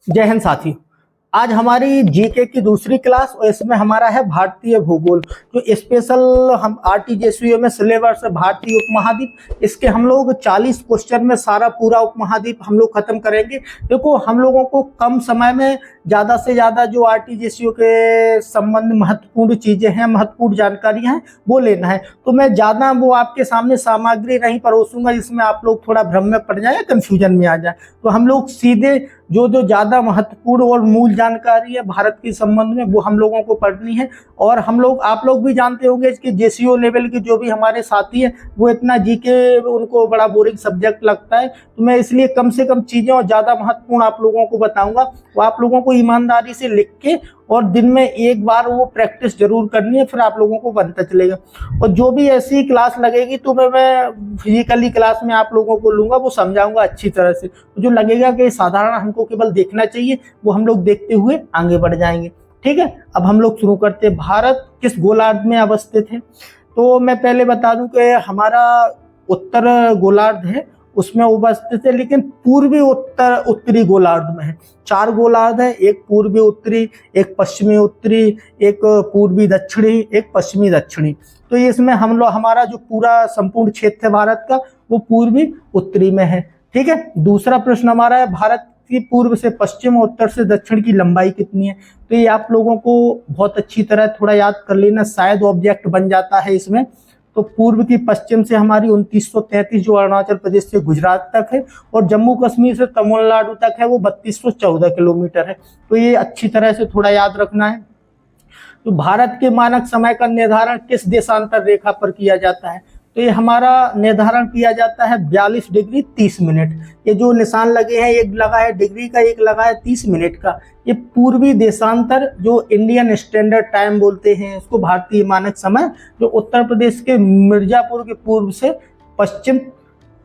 जय हिंद साथियों। आज हमारी जीके की दूसरी क्लास और इसमें हमारा है भारतीय भूगोल। जो स्पेशल हम आरटीजीएसयू में सिलेबस है भारतीय उपमहाद्वीप, इसके हम लोग 40 क्वेश्चन में सारा पूरा उपमहाद्वीप हम लोग खत्म करेंगे। देखो, हम लोगों को कम समय में ज़्यादा से ज़्यादा जो आरटीजीएसयू के संबंध महत्वपूर्ण चीज़ें हैं, महत्वपूर्ण जानकारियाँ हैं, वो लेना है। तो मैं ज़्यादा वो आपके सामने सामग्री नहीं परोसूंगा जिसमें आप लोग थोड़ा भ्रम में पड़ जाए, कंफ्यूजन में आ जाए। तो हम लोग सीधे जो जो ज़्यादा महत्वपूर्ण और मूल जानकारी है भारत के संबंध में वो हम लोगों को पढ़नी है। और हम लोग, आप लोग भी जानते होंगे कि जेसीओ लेवल के जो भी हमारे साथी हैं वो इतना जीके उनको बड़ा बोरिंग सब्जेक्ट लगता है। तो मैं इसलिए कम से कम चीज़ें और ज़्यादा महत्वपूर्ण आप लोगों को बताऊंगा। वो आप लोगों को ईमानदारी से लिख के और दिन में एक बार वो प्रैक्टिस जरूर करनी है, फिर आप लोगों को बनता चलेगा। और जो भी ऐसी क्लास लगेगी तो मैं फिजिकली क्लास में आप लोगों को लूंगा, वो समझाऊंगा अच्छी तरह से। जो लगेगा कि साधारण हमको केवल देखना चाहिए, वो हम लोग देखते हुए आगे बढ़ जाएंगे। ठीक है, अब हम लोग शुरू करते हैं। भारत किस गोलार्ध में अवस्थित है? तो मैं पहले बता दूं कि हमारा उत्तर गोलार्ध है, उसमें अवस्थित है, लेकिन पूर्वी उत्तरी गोलार्ध में है। 4 गोलार्ध है, एक पूर्वी उत्तरी, एक पश्चिमी उत्तरी, एक पूर्वी दक्षिणी, एक पश्चिमी दक्षिणी। तो इसमें हम लोग, हमारा जो पूरा संपूर्ण क्षेत्र है भारत का, वो पूर्वी उत्तरी में है। ठीक है, दूसरा प्रश्न हमारा है, भारत की पूर्व से पश्चिम और उत्तर से दक्षिण की लंबाई कितनी है? तो ये आप लोगों को बहुत अच्छी तरह थोड़ा याद कर लेना, शायद ऑब्जेक्ट बन जाता है इसमें। तो पूर्व की पश्चिम से हमारी 2933 जो अरुणाचल प्रदेश से गुजरात तक है, और जम्मू कश्मीर से तमिलनाडु तक है वो 3214 किलोमीटर है। तो ये अच्छी तरह से थोड़ा याद रखना है। तो भारत के मानक समय का निर्धारण किस देशांतर रेखा पर किया जाता है? तो ये हमारा निर्धारण किया जाता है 42 डिग्री 30 मिनट। ये जो निशान लगे हैं, एक लगा है डिग्री का, एक लगा है 30 मिनट का। ये पूर्वी देशांतर जो इंडियन स्टैंडर्ड टाइम बोलते हैं इसको, भारतीय मानक समय, जो उत्तर प्रदेश के मिर्जापुर के पूर्व से पश्चिम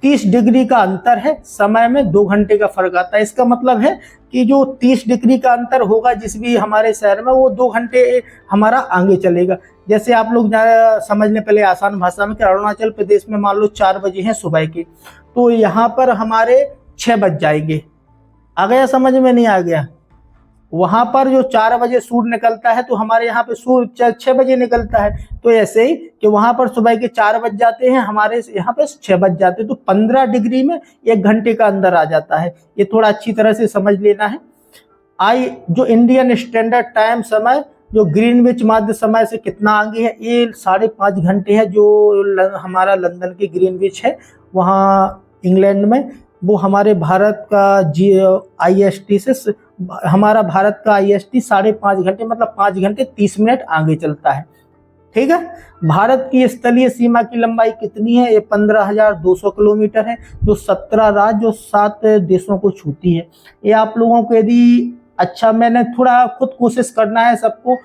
30 डिग्री का अंतर है। समय में 2 घंटे का फर्क आता है। इसका मतलब है कि जो 30 डिग्री का अंतर होगा जिस भी हमारे शहर में, वो 2 घंटे हमारा आगे चलेगा। जैसे आप लोग समझ लें पहले आसान भाषा में कि अरुणाचल प्रदेश में मान लो 4 बजे हैं सुबह के, तो यहाँ पर हमारे 6 बज जाएंगे। आ गया समझ में? नहीं आ गया? वहां पर जो 4 बजे सूर्य निकलता है, तो हमारे यहाँ पे सूर्य 6 बजे निकलता है। तो ऐसे ही कि वहां पर सुबह के 4 बज जाते हैं, हमारे यहाँ पे 6 बज जाते हैं। तो 15 डिग्री में 1 घंटे का अंदर आ जाता है। ये थोड़ा अच्छी तरह से समझ लेना है। जो इंडियन स्टैंडर्ड टाइम समय, जो ग्रीनविच माध्य समय से कितना आगे है? ये 5.5 घंटे है। जो हमारा लंदन की ग्रीनविच है वहाँ इंग्लैंड में, वो हमारे भारत का IST से, हमारा भारत का IST 5.5 घंटे, मतलब 5 घंटे 30 मिनट आगे चलता है। ठीक है, भारत की स्थलीय सीमा की लंबाई कितनी है? ये 15,200 किलोमीटर है, जो 17 राज्य और 7 देशों को छूती है। ये आप लोगों को, यदि अच्छा, मैंने थोड़ा खुद कोशिश करना है, सबको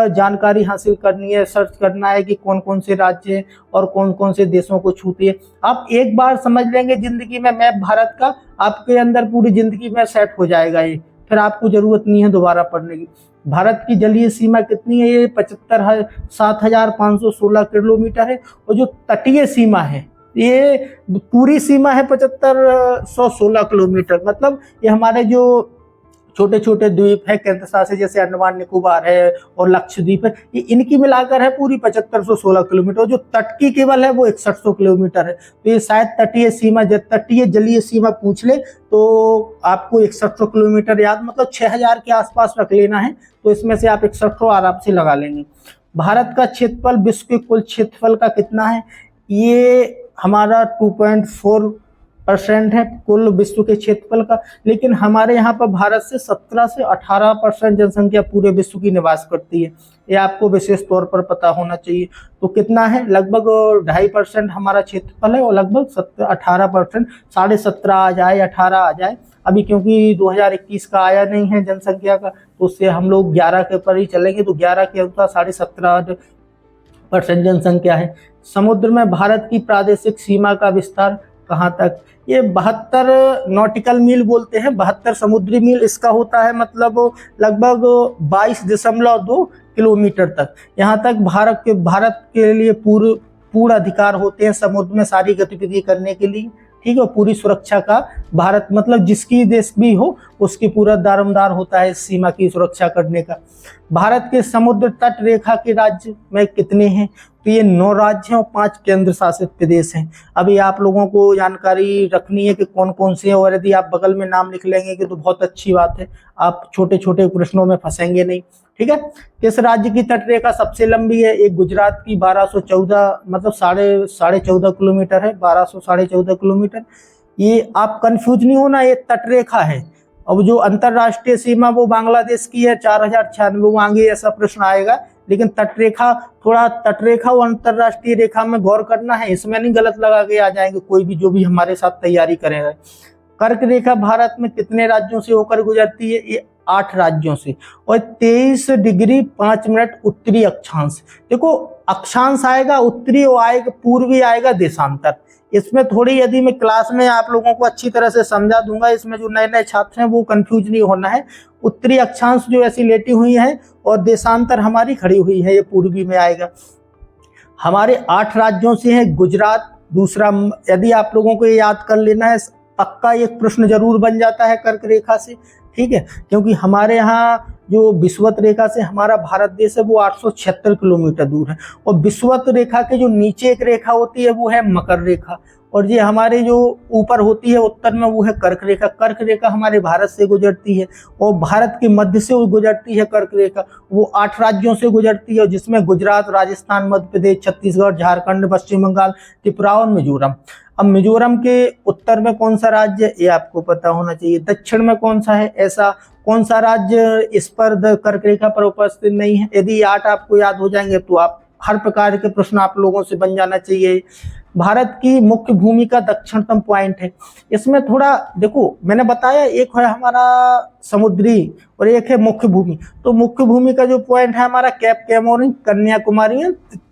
जानकारी हासिल करनी है, सर्च करना है कि कौन कौन से राज्य और कौन कौन से देशों को छूती है। आप एक बार समझ लेंगे जिंदगी में मैप भारत का, आपके अंदर पूरी जिंदगी में सेट हो जाएगा ये, फिर आपको जरूरत नहीं है दोबारा पढ़ने की। भारत की जलीय सीमा कितनी है? ये 7,516 किलोमीटर है। और जो तटीय सीमा है, ये पूरी सीमा है 7,516 किलोमीटर। मतलब ये हमारे जो छोटे छोटे द्वीप है केंद्र शासित, जैसे अंडमान निकोबार है और लक्षद्वीप है, ये इनकी मिलाकर है पूरी 7,516 किलोमीटर। जो तट की केवल है वो 6100 किलोमीटर है। तो ये शायद तटीय सीमा, जब तटीय जलीय सीमा पूछ ले तो आपको 6100 किलोमीटर याद, मतलब 6000 के आसपास रख लेना है। तो इसमें से आप 6100 आराम से लगा लेंगे। भारत का क्षेत्रफल विश्व के कुल क्षेत्रफल का कितना है? ये हमारा 2.4% है कुल विश्व के क्षेत्रफल का। लेकिन हमारे यहाँ पर भारत से 17 से 18% जनसंख्या पूरे विश्व की निवास करती है। ये आपको विशेष तौर पर पता होना चाहिए। तो कितना है? लगभग 2.5% हमारा क्षेत्रफल है, और लगभग 18%, 17.5 आ जाए, 18 आ जाए अभी, क्योंकि 2021 का आया नहीं है जनसंख्या का, तो उससे हम लोग 11 के पर ही चलेंगे। तो 11 के अनुसार 17.5% जनसंख्या है। समुद्र में भारत की प्रादेशिक सीमा का विस्तार कहाँ तक? ये 72 नॉटिकल मील बोलते हैं, 72 समुद्री मील इसका होता है, मतलब लगभग 22.2 किलोमीटर तक। यहाँ तक भारत के लिए पूर्ण अधिकार होते हैं समुद्र में सारी गतिविधि करने के लिए। ठीक है। पूरी सुरक्षा का भारत मतलब जिसकी देश भी हो उसकी पूरा दारोमदार होता है इस सीमा की सुरक्षा करने का। भारत के समुद्र तट रेखा के राज्य में कितने हैं? तो ये 9 राज्य हैं और 5 केंद्र शासित प्रदेश हैं। अभी आप लोगों को जानकारी रखनी है कि कौन कौन से हैं, और यदि आप बगल में नाम लिख लेंगे कि तो बहुत अच्छी बात है, आप छोटे छोटे प्रश्नों में फंसेंगे नहीं, ठीक है। किस राज्य की तट रेखा सबसे लंबी है? एक गुजरात की 1214 मतलब साढ़े 14.5 किलोमीटर है, 1214 किलोमीटर। ये आप कंफ्यूज नहीं होना, ये तट रेखा है। अब जो अंतरराष्ट्रीय सीमा वो बांग्लादेश की है 4096, वो आगे ऐसा प्रश्न आएगा। लेकिन तट रेखा, थोड़ा तट रेखा और अंतरराष्ट्रीय रेखा में गौर करना है, इसमें नहीं गलत लगा के आ जाएंगे कोई भी जो भी हमारे साथ तैयारी करेगा। कर्क रेखा भारत में कितने राज्यों से होकर गुजरती है? ये 8 राज्यों से, और 23 डिग्री 5 मिनट उत्तरी अक्षांश। देखो अक्षांश आएगा उत्तरी, और आएगा पूर्वी, आएगा देशांतर। इसमें थोड़ी यदि मैं क्लास में आप लोगों को अच्छी तरह से समझा दूंगा, इसमें जो नए नए छात्र हैं वो कंफ्यूज नहीं होना है। उत्तरी अक्षांश जो ऐसी लेटी हुई है और देशांतर हमारी खड़ी हुई है, ये पूर्वी में आएगा। हमारे 8 राज्यों से है गुजरात। दूसरा, यदि आप लोगों को ये याद कर लेना है, पक्का एक प्रश्न जरूर बन जाता है कर्क रेखा से, ठीक है, क्योंकि हमारे यहाँ जो विषुवत रेखा से हमारा भारत देश है वो 876 किलोमीटर दूर है, और विषुवत रेखा के जो नीचे एक रेखा होती है वो है मकर रेखा, और ये हमारे जो ऊपर होती है उत्तर में वो है कर्क रेखा। कर्क रेखा हमारे भारत से गुजरती है, और भारत के मध्य से गुजरती है कर्क रेखा। वो 8 राज्यों से गुजरती है, जिसमें गुजरात, राजस्थान, मध्य प्रदेश, छत्तीसगढ़, झारखंड, पश्चिम बंगाल, त्रिपुरा और मिजोरम। अब मिजोरम के उत्तर में कौन सा राज्य है ये आपको पता होना चाहिए। दक्षिण में कौन सा है? ऐसा कौन सा राज्य इस पर कर्क रेखा पर उपस्थित नहीं है? यदि 8 आपको याद हो जाएंगे तो आप हर प्रकार के प्रश्न आप लोगों से बन जाना चाहिए। भारत की मुख्य भूमि का दक्षिणतम पॉइंट है। इसमें थोड़ा देखो, मैंने बताया एक है हमारा समुद्री और एक है मुख्य भूमि। तो मुख्य भूमि का जो पॉइंट है हमारा कैप कैमोरिन, कन्याकुमारी,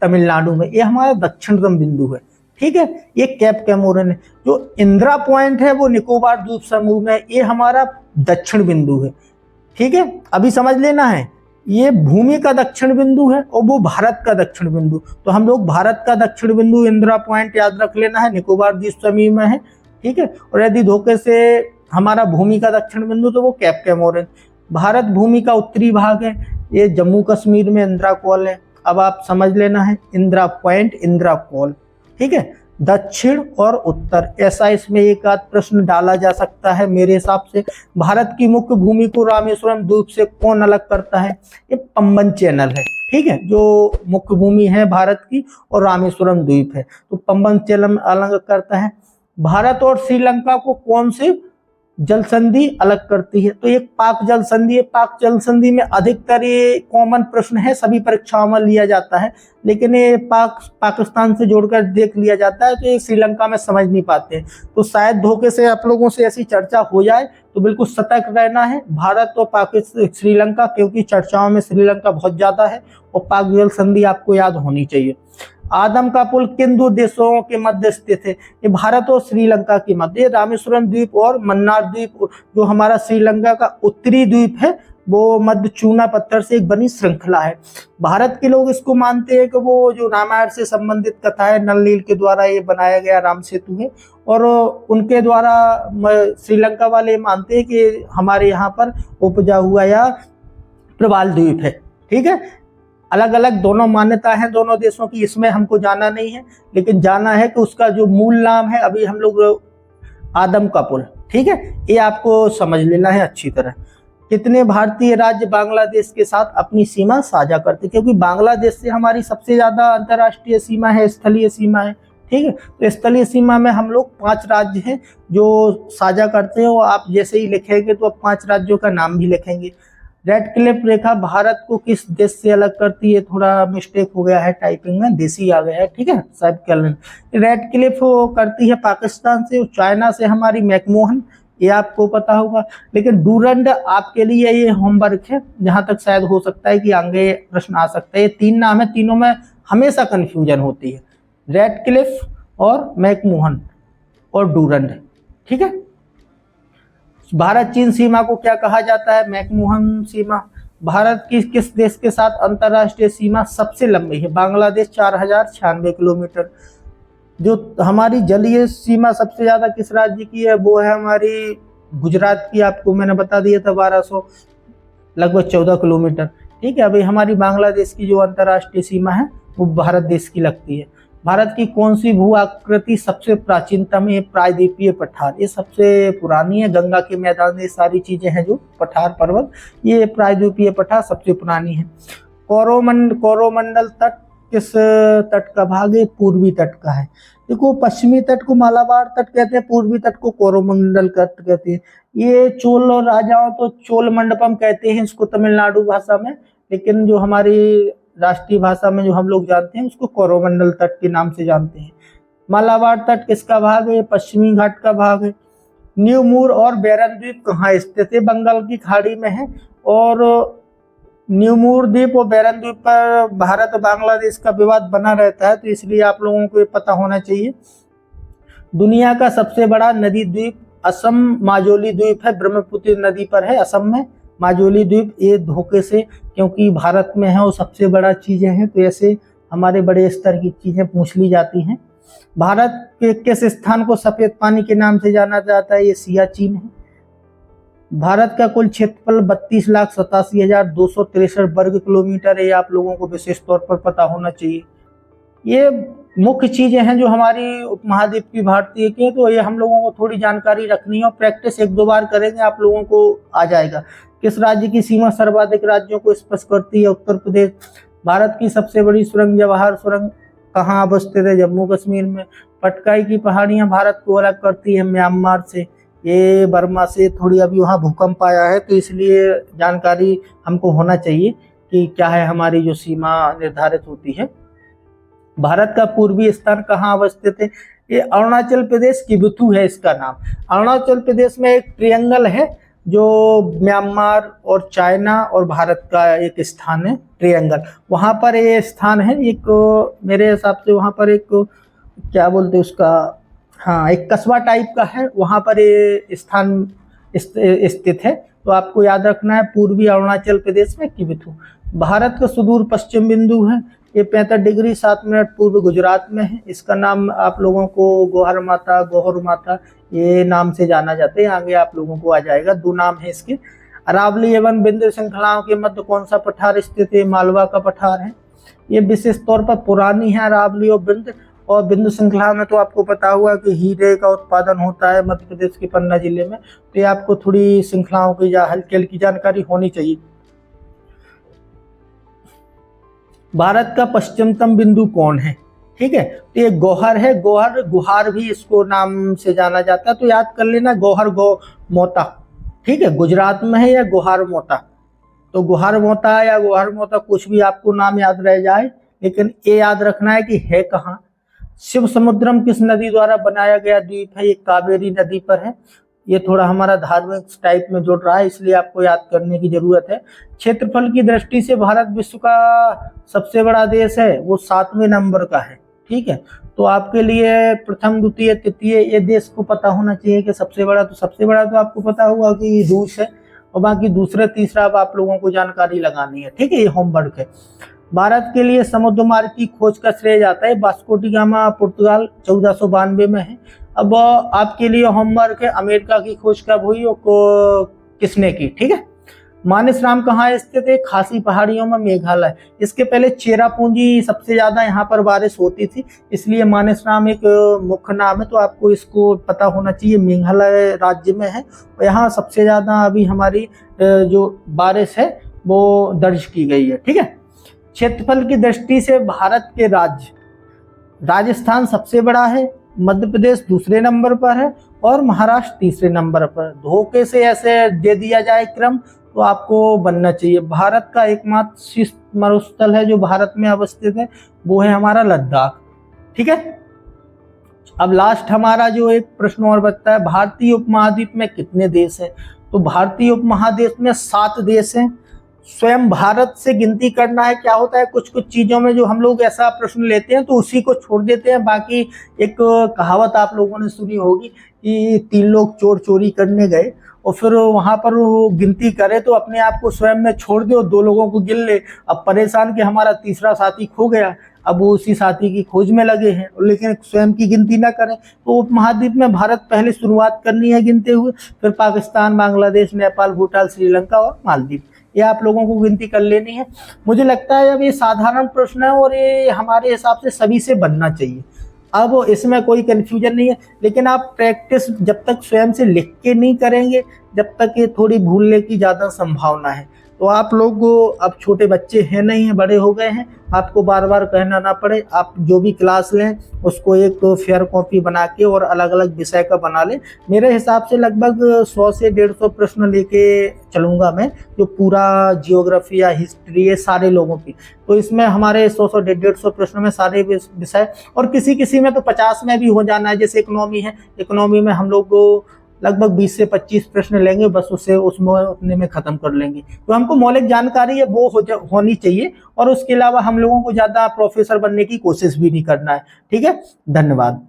तमिलनाडु में, ये हमारा दक्षिणतम बिंदु है, ठीक है। ये कैप कैमोरिन है। जो इंदिरा पॉइंट है वो निकोबार द्वीप समूह में, ये हमारा दक्षिण बिंदु है, ठीक है। अभी समझ लेना है, ये भूमि का दक्षिण बिंदु है और वो भारत का दक्षिण बिंदु। तो हम लोग भारत का दक्षिण बिंदु इंदिरा पॉइंट याद रख लेना है, निकोबार द्वीप समूह में है, ठीक है। और यदि धोखे से हमारा भूमि का दक्षिण बिंदु तो वो कैप कैमोरिन। भारत भूमि का उत्तरी भाग है, ये जम्मू कश्मीर में इंदिरा कॉल है। अब आप समझ लेना है इंदिरा पॉइंट, इंदिरा कॉल, ठीक है। दक्षिण और उत्तर, ऐसा इसमें एक आध प्रश्न डाला जा सकता है मेरे हिसाब से। भारत की मुख्य भूमि को रामेश्वरम द्वीप से कौन अलग करता है? ये पंबन चैनल है, ठीक है, जो मुख्य भूमि है भारत की और रामेश्वरम द्वीप है, तो पंबन चैनल अलग करता है। भारत और श्रीलंका को कौन से जल संधि अलग करती है? तो एक पाक जल संधि है। पाक जल संधि में अधिकतर ये कॉमन प्रश्न है, सभी परीक्षाओं में लिया जाता है, लेकिन ये पाकिस्तान से जोड़कर देख लिया जाता है, तो ये श्रीलंका में समझ नहीं पाते हैं। तो शायद धोखे से आप लोगों से ऐसी चर्चा हो जाए, तो बिल्कुल सतर्क रहना है भारत और पाकिस्तान, श्रीलंका, क्योंकि चर्चाओं में श्रीलंका बहुत ज्यादा है, और पाक जल संधि आपको याद होनी चाहिए। आदम का पुल किन 2 देशों के मध्य स्थित है? ये भारत और श्रीलंका के मध्य। रामेश्वरम द्वीप और मन्नार द्वीप जो हमारा श्रीलंका का उत्तरी द्वीप है, वो मध्य चूना पत्थर से एक बनी श्रृंखला है। भारत के लोग इसको मानते हैं कि वो जो रामायण से संबंधित कथा है, नल नील के द्वारा ये बनाया गया राम सेतु है, और उनके द्वारा श्रीलंका वाले मानते हैं कि हमारे यहाँ पर उपजा हुआ या प्रवाल द्वीप है, ठीक है। अलग अलग दोनों मान्यता है दोनों देशों की, इसमें हमको जाना नहीं है, लेकिन जाना है कि उसका जो मूल नाम है अभी हम लोग आदम का पुल, ठीक है, ये आपको समझ लेना है अच्छी तरह। कितने भारतीय राज्य बांग्लादेश के साथ अपनी सीमा साझा करते? क्योंकि बांग्लादेश से हमारी सबसे ज्यादा अंतर्राष्ट्रीय सीमा है, स्थलीय सीमा है, ठीक है। तो स्थलीय सीमा में हम लोग 5 राज्य हैं जो साझा करते हैं, और आप जैसे ही लिखेंगे तो अब 5 राज्यों का नाम भी लिखेंगे। रेड क्लिफ रेखा भारत को किस देश से अलग करती है? थोड़ा मिस्टेक हो गया है टाइपिंग में, देसी आ गया है, ठीक है, सब कर लें। रेड क्लिफ करती है पाकिस्तान से, चाइना से हमारी मैकमोहन, ये आपको पता होगा। लेकिन डूरंड आपके लिए ये होमवर्क है, जहां तक शायद हो सकता है कि आगे प्रश्न आ सकता है। ये 3 नाम है, तीनों में हमेशा कंफ्यूजन होती है, रेड क्लिफ और मैकमोहन और डूरंड, ठीक है। भारत चीन सीमा को क्या कहा जाता है? मैकमोहन सीमा। भारत की किस देश के साथ अंतर्राष्ट्रीय सीमा सबसे लंबी है? बांग्लादेश 4096 किलोमीटर। जो हमारी जलीय सीमा सबसे ज्यादा किस राज्य की है, वो है हमारी गुजरात की। आपको मैंने बता दिया था 1200 लगभग 14 किलोमीटर। ठीक है, अभी हमारी बांग्लादेश की जो अंतर्राष्ट्रीय सीमा है वो भारत देश की लगती है। भारत की कौन सी भू आकृति सबसे प्राचीनतम है? प्रायद्वीपीय पठार, ये सबसे पुरानी है। गंगा के मैदान, ये सारी चीजें हैं जो पठार पर्वत, ये प्रायद्वीपीय पठार सबसे पुरानी है। कोरोमंडल तट किस तट का भाग है? पूर्वी तट का है। देखो, पश्चिमी तट को मालाबार तट कहते हैं, पूर्वी तट को कोरोमंडल तट कहते हैं। ये चोल राजाओं तो चोल मंडपम कहते हैं इसको तमिलनाडु भाषा में, लेकिन जो हमारी राष्ट्रीय भाषा में जो हम लोग जानते हैं उसको कोरोमंडल तट के नाम से जानते हैं। मालाबार तट किसका भाग है? पश्चिमी घाट का भाग है। न्यू मूर और बैरन द्वीप कहाँ स्थित है? बंगाल की खाड़ी में है। और न्यू मूर द्वीप और बैरन द्वीप पर भारत और बांग्लादेश का विवाद बना रहता है, तो इसलिए आप लोगों को ये पता होना चाहिए। दुनिया का सबसे बड़ा नदी द्वीप असम माजुली द्वीप है, ब्रह्मपुत्र नदी पर है असम में माजुली द्वीप। ये धोखे से, क्योंकि भारत में है वो सबसे बड़ा चीजें हैं, तो ऐसे हमारे बड़े स्तर की चीजें पूछ ली जाती हैं। भारत के किस स्थान को सफेद पानी के नाम से जाना जाता है? ये सियाचिन है। भारत का कुल क्षेत्रफल 32,87,263 वर्ग किलोमीटर है। ये आप लोगों को विशेष तौर पर पता होना चाहिए। ये मुख्य चीजें हैं जो हमारी उपमहाद्वीप की भारतीय की, तो ये हम लोगों को थोड़ी जानकारी रखनी है और प्रैक्टिस एक दो बार करेंगे आप लोगों को आ जाएगा। किस राज्य की सीमा सर्वाधिक राज्यों को स्पर्श करती है? उत्तर प्रदेश। भारत की सबसे बड़ी सुरंग जवाहर सुरंग कहाँ अवस्थित है? जम्मू कश्मीर में। पटकाई की पहाड़ियां भारत को अलग करती है म्यांमार से, ये बर्मा से। थोड़ी अभी वहाँ भूकंप आया है, तो इसलिए जानकारी हमको होना चाहिए कि क्या है हमारी जो सीमा निर्धारित होती है। भारत का पूर्वी स्थान कहाँ अवस्थित है? ये अरुणाचल प्रदेश किबुथु है इसका नाम। अरुणाचल प्रदेश में एक ट्रायंगल है जो म्यांमार और चाइना और भारत का एक स्थान है, ट्रायंगल। वहाँ पर ये स्थान है एक, मेरे हिसाब से वहाँ पर एक क्या बोलते हैं उसका, हाँ, एक कस्बा टाइप का है, वहाँ पर ये स्थान स्थित है। तो आपको याद रखना है, पूर्वी अरुणाचल प्रदेश में किबुथु। भारत का सुदूर पश्चिम बिंदु है, ये 65 डिग्री 7 मिनट पूर्व गुजरात में है। इसका नाम आप लोगों को गौहर माता ये नाम से जाना जाता है। आगे आप लोगों को आ जाएगा, दो नाम है इसके। अरावली एवं बिंदु श्रृंखलाओं के मध्य कौन सा पठार स्थित है? मालवा का पठार है। ये विशेष तौर पर पुरानी है अरावली और बिंदु। और बिंदु श्रृंखला में तो आपको पता हुआ कि हीरे का उत्पादन होता है मध्य प्रदेश के पन्ना जिले में, तो ये आपको थोड़ी श्रृंखलाओं की हल्की हल्की जानकारी होनी चाहिए। भारत का पश्चिमतम बिंदु कौन है? ठीक है, तो ये गौहर है। गौहर, गुहार भी इसको नाम से जाना जाता है, तो याद कर लेना गौहर मोता। ठीक है, गुजरात में है या गुहार मोता, तो गुहार मोता या गुहार मोता कुछ भी आपको नाम याद रह जाए, लेकिन ये याद रखना है कि है कहाँ। शिव समुद्रम किस नदी द्वारा बनाया गया द्वीप है? ये कावेरी नदी पर है। ये थोड़ा हमारा धार्मिक टाइप में जुड़ रहा है, इसलिए आपको याद करने की जरूरत है। क्षेत्रफल की दृष्टि से भारत विश्व का सबसे बड़ा देश है, वो 7वें नंबर का है। ठीक है, तो आपके लिए प्रथम द्वितीय तृतीय ये देश को पता होना चाहिए कि सबसे बड़ा तो आपको पता होगा कि रूस है, और बाकी दूसरा तीसरा अब आप लोगों को जानकारी लगानी है। ठीक है, ये होमवर्क है। भारत के लिए समुद्र मार्ग की खोज का श्रेय जाता है वास्को डी गामा, पुर्तगाल 1492 में है। अब आपके लिए होमवर्क है, अमेरिका की खोज कब हुई और किसने की? ठीक है, मानसराम कहाँ स्थित है? खासी पहाड़ियों में, मेघालय। इसके पहले चेरापूंजी सबसे ज्यादा यहाँ पर बारिश होती थी, इसलिए मानसराम एक मुख्य नाम है, तो आपको इसको पता होना चाहिए। मेघालय राज्य में है और यहाँ सबसे ज्यादा अभी हमारी जो बारिश है वो दर्ज की गई है। ठीक है, क्षेत्रफल की दृष्टि से भारत के राज्य, राजस्थान सबसे बड़ा है, मध्य प्रदेश दूसरे नंबर पर है और महाराष्ट्र तीसरे नंबर पर। धोखे से ऐसे दे दिया जाए क्रम तो आपको बनना चाहिए। भारत का एकमात्र शीर्ष मरुस्थल है जो भारत में अवस्थित है, वो है हमारा लद्दाख। ठीक है, अब लास्ट हमारा जो एक प्रश्न और बचता है, भारतीय उपमहाद्वीप में कितने देश हैं? तो भारतीय उपमहाद्वीप में 7 देश हैं। स्वयं भारत से गिनती करना है। क्या होता है, कुछ कुछ चीजों में जो हम लोग ऐसा प्रश्न लेते हैं तो उसी को छोड़ देते हैं। बाकी एक कहावत आप लोगों ने सुनी होगी कि 3 लोग चोर चोरी करने गए और फिर वहां पर वो गिनती करे तो अपने आप को स्वयं में छोड़ दे और 2 लोगों को गिन ले। अब परेशान कि हमारा तीसरा साथी खो गया। अब वो उसी साथी की खोज में लगे हैं, लेकिन स्वयं की गिनती ना करें। तो उपमहाद्वीप में भारत पहले शुरुआत करनी है गिनते हुए, फिर पाकिस्तान, बांग्लादेश, नेपाल, भूटान, श्रीलंका और मालदीव, ये आप लोगों को गिनती कर लेनी है। मुझे लगता है अब ये साधारण प्रश्न है और ये हमारे हिसाब से सभी से बनना चाहिए, अब इसमें कोई कंफ्यूजन नहीं है। लेकिन आप प्रैक्टिस जब तक स्वयं से लिख के नहीं करेंगे, जब तक ये थोड़ी भूलने की ज़्यादा संभावना है। तो आप लोग अब छोटे बच्चे हैं नहीं हैं, बड़े हो गए हैं, आपको बार बार कहना ना पड़े, आप जो भी क्लास लें उसको एक फेयर कॉपी बना के और अलग अलग विषय का बना लें। मेरे हिसाब से लगभग 100 से 150 प्रश्न लेके चलूँगा मैं, जो पूरा जियोग्राफी या हिस्ट्री है सारे लोगों की। तो इसमें हमारे 100 से 150 प्रश्न में सारे विषय, और किसी किसी में तो 50 में भी हो जाना है, जैसे इकोनॉमी है, इकोनॉमी में हम लोग लगभग 20 से 25 प्रश्न लेंगे, बस उसे उसमें उतने में खत्म कर लेंगे। तो हमको मौलिक जानकारी है वो होनी चाहिए, और उसके अलावा हम लोगों को ज़्यादा प्रोफेसर बनने की कोशिश भी नहीं करना है। ठीक है, धन्यवाद।